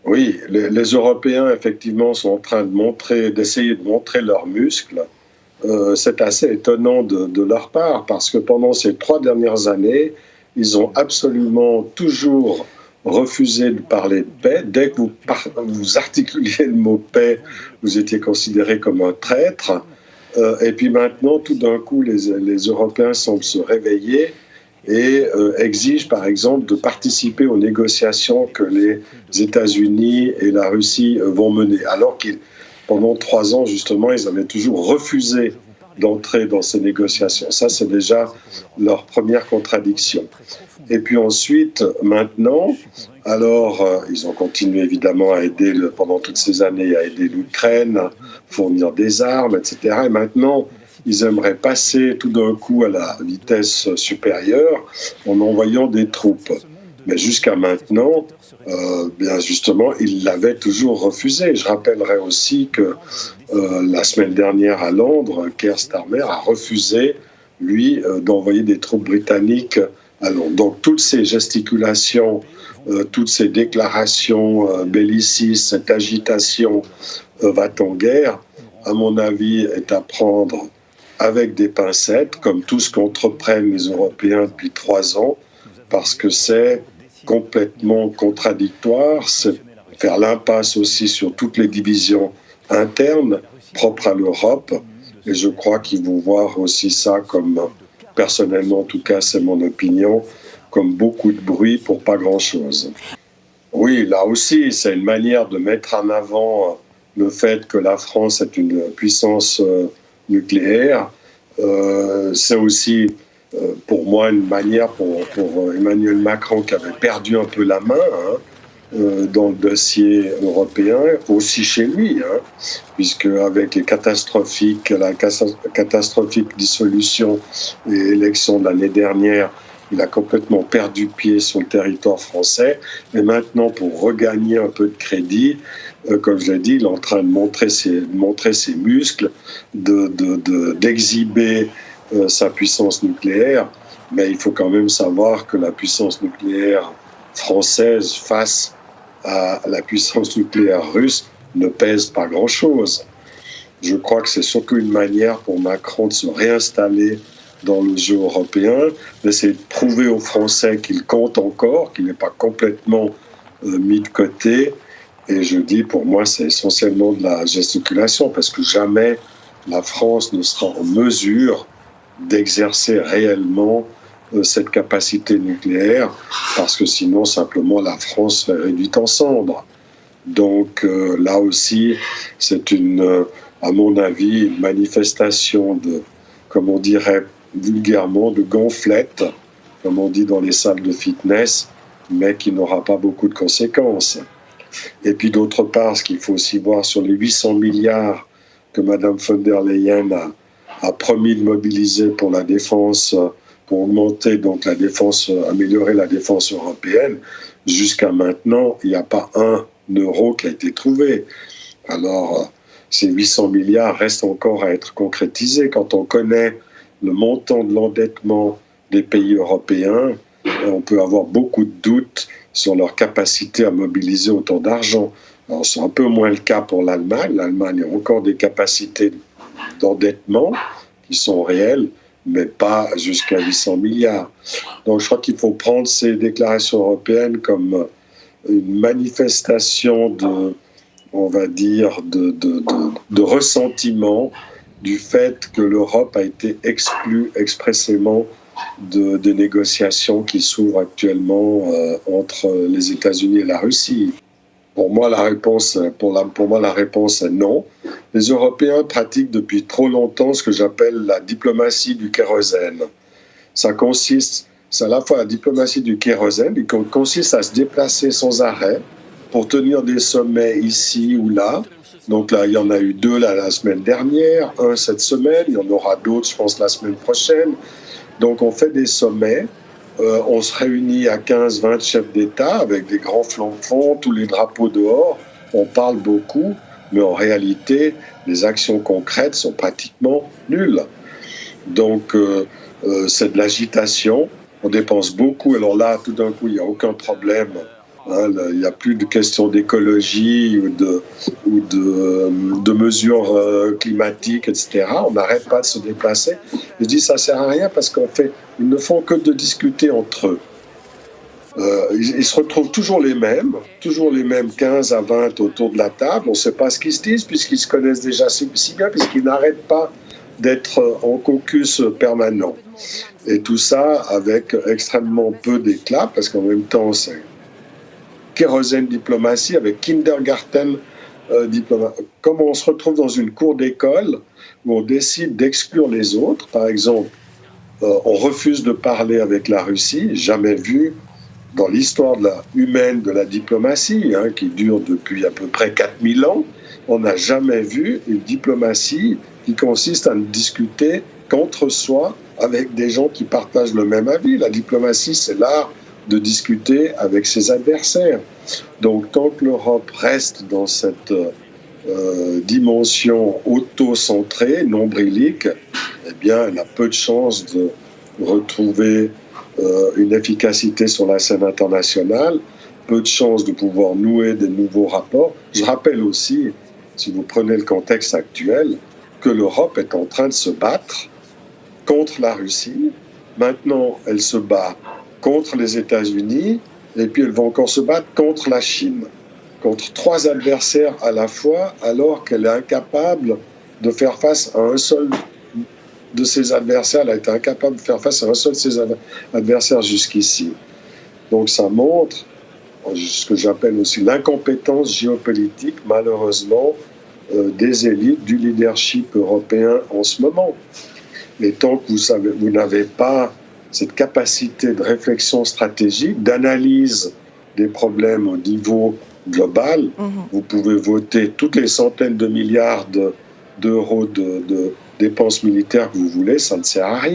Oui, les Européens, effectivement, sont en train d'essayer de montrer leurs muscles. C'est assez étonnant de leur part parce que pendant ces 3 dernières années, ils ont absolument toujours refusé de parler de paix. Dès que vous articuliez le mot paix, vous étiez considéré comme un traître. Et puis maintenant, tout d'un coup, les Européens semblent se réveiller et exigent, par exemple, de participer aux négociations que les États-Unis et la Russie vont mener. Alors qu'ils, pendant 3 ans, justement, ils avaient toujours refusé d'entrer dans ces négociations. Ça, c'est déjà leur première contradiction. Et puis ensuite, maintenant, alors, ils ont continué évidemment à aider, pendant toutes ces années, à aider l'Ukraine, à fournir des armes, etc. Et maintenant, ils aimeraient passer tout d'un coup à la vitesse supérieure en envoyant des troupes. Mais jusqu'à maintenant, bien justement, ils l'avaient toujours refusé. Je rappellerai aussi que la semaine dernière à Londres, Keir Starmer a refusé, lui, d'envoyer des troupes britanniques à Londres. Donc toutes ces gesticulations, toutes ces déclarations bellicistes, cette agitation va-t-en guerre, à mon avis, est à prendre avec des pincettes, comme tout ce qu'entreprennent les Européens depuis 3 ans, parce que c'est complètement contradictoire, c'est faire l'impasse aussi sur toutes les divisions internes propres à l'Europe, et je crois qu'ils vont voir aussi ça comme, personnellement en tout cas c'est mon opinion, comme beaucoup de bruit pour pas grand-chose. Oui, là aussi, c'est une manière de mettre en avant le fait que la France est une puissance nucléaire. C'est aussi, pour moi, une manière pour Emmanuel Macron, qui avait perdu un peu la main dans le dossier européen, aussi chez lui, puisque avec la catastrophique dissolution et élection de l'année dernière, il a complètement perdu pied sur le territoire français. Et maintenant, pour regagner un peu de crédit, comme je l'ai dit, il est en train de montrer ses muscles, d'exhiber sa puissance nucléaire. Mais il faut quand même savoir que la puissance nucléaire française face à la puissance nucléaire russe ne pèse pas grand-chose. Je crois que c'est surtout une manière pour Macron de se réinstaller dans le jeu européen, d'essayer de prouver aux Français qu'il compte encore, qu'il n'est pas complètement mis de côté. Et je dis, pour moi, c'est essentiellement de la gesticulation, parce que jamais la France ne sera en mesure d'exercer réellement cette capacité nucléaire, parce que sinon, simplement, la France serait réduite en cendres. Donc là aussi, c'est à mon avis, une manifestation de, comme on dirait vulgairement, de gonflette, comme on dit dans les salles de fitness, mais qui n'aura pas beaucoup de conséquences. Et puis d'autre part, ce qu'il faut aussi voir sur les 800 milliards que Mme von der Leyen a promis de mobiliser pour la défense, pour augmenter donc la défense, améliorer la défense européenne, jusqu'à maintenant, il n'y a pas un euro qui a été trouvé. Alors, ces 800 milliards restent encore à être concrétisés. Quand on connaît le montant de l'endettement des pays européens, on peut avoir beaucoup de doutes sur leur capacité à mobiliser autant d'argent. Alors, c'est un peu moins le cas pour l'Allemagne. L'Allemagne a encore des capacités d'endettement qui sont réelles, mais pas jusqu'à 800 milliards. Donc, je crois qu'il faut prendre ces déclarations européennes comme une manifestation on va dire, de ressentiment du fait que l'Europe a été exclue expressément des négociations qui s'ouvrent actuellement entre les États-Unis et la Russie. Pour moi, la réponse est non. Les Européens pratiquent depuis trop longtemps ce que j'appelle la diplomatie du kérosène. C'est à la fois la diplomatie du kérosène, qui consiste à se déplacer sans arrêt pour tenir des sommets ici ou là. Donc là, il y en a eu 2 la semaine dernière, 1 cette semaine, il y en aura d'autres, je pense, la semaine prochaine. Donc on fait des sommets, on se réunit à 15-20 chefs d'État avec des grands flancs-fonds, tous les drapeaux dehors, on parle beaucoup, mais en réalité, les actions concrètes sont pratiquement nulles. Donc c'est de l'agitation, on dépense beaucoup, alors là, tout d'un coup, il n'y a aucun problème Hein, il n'y a plus de questions d'écologie ou de mesures climatiques, etc. On n'arrête pas de se déplacer. Je dis ça ne sert à rien parce qu'en fait, ils ne font que de discuter entre eux. Ils se retrouvent toujours les mêmes 15 à 20 autour de la table. On ne sait pas ce qu'ils se disent puisqu'ils se connaissent déjà si bien, puisqu'ils n'arrêtent pas d'être en caucus permanent. Et tout ça avec extrêmement peu d'éclat parce qu'en même temps, c'est kérosène diplomatie avec kindergarten diplomatie. Comme on se retrouve dans une cour d'école où on décide d'exclure les autres, par exemple, on refuse de parler avec la Russie, jamais vu dans l'histoire humaine de la diplomatie, hein, qui dure depuis à peu près 4000 ans, on n'a jamais vu une diplomatie qui consiste à discuter qu'entre soi avec des gens qui partagent le même avis. La diplomatie, c'est l'art de discuter avec ses adversaires. Donc, tant que l'Europe reste dans cette dimension auto-centrée, nombrilique, eh bien, elle a peu de chances de retrouver une efficacité sur la scène internationale, peu de chances de pouvoir nouer des nouveaux rapports. Je rappelle aussi, si vous prenez le contexte actuel, que l'Europe est en train de se battre contre la Russie. Maintenant, elle se bat contre les États-Unis et puis elle va encore se battre contre la Chine, contre 3 adversaires à la fois, alors qu'elle est incapable de faire face à un seul de ses adversaires. Elle a été incapable de faire face à un seul de ses adversaires jusqu'ici. Donc ça montre ce que j'appelle aussi l'incompétence géopolitique, malheureusement, des élites du leadership européen en ce moment. Mais tant que vous n'avez pas cette capacité de réflexion stratégique, d'analyse des problèmes au niveau global, vous pouvez voter toutes les centaines de milliards d'euros de dépenses militaires que vous voulez, ça ne sert à rien.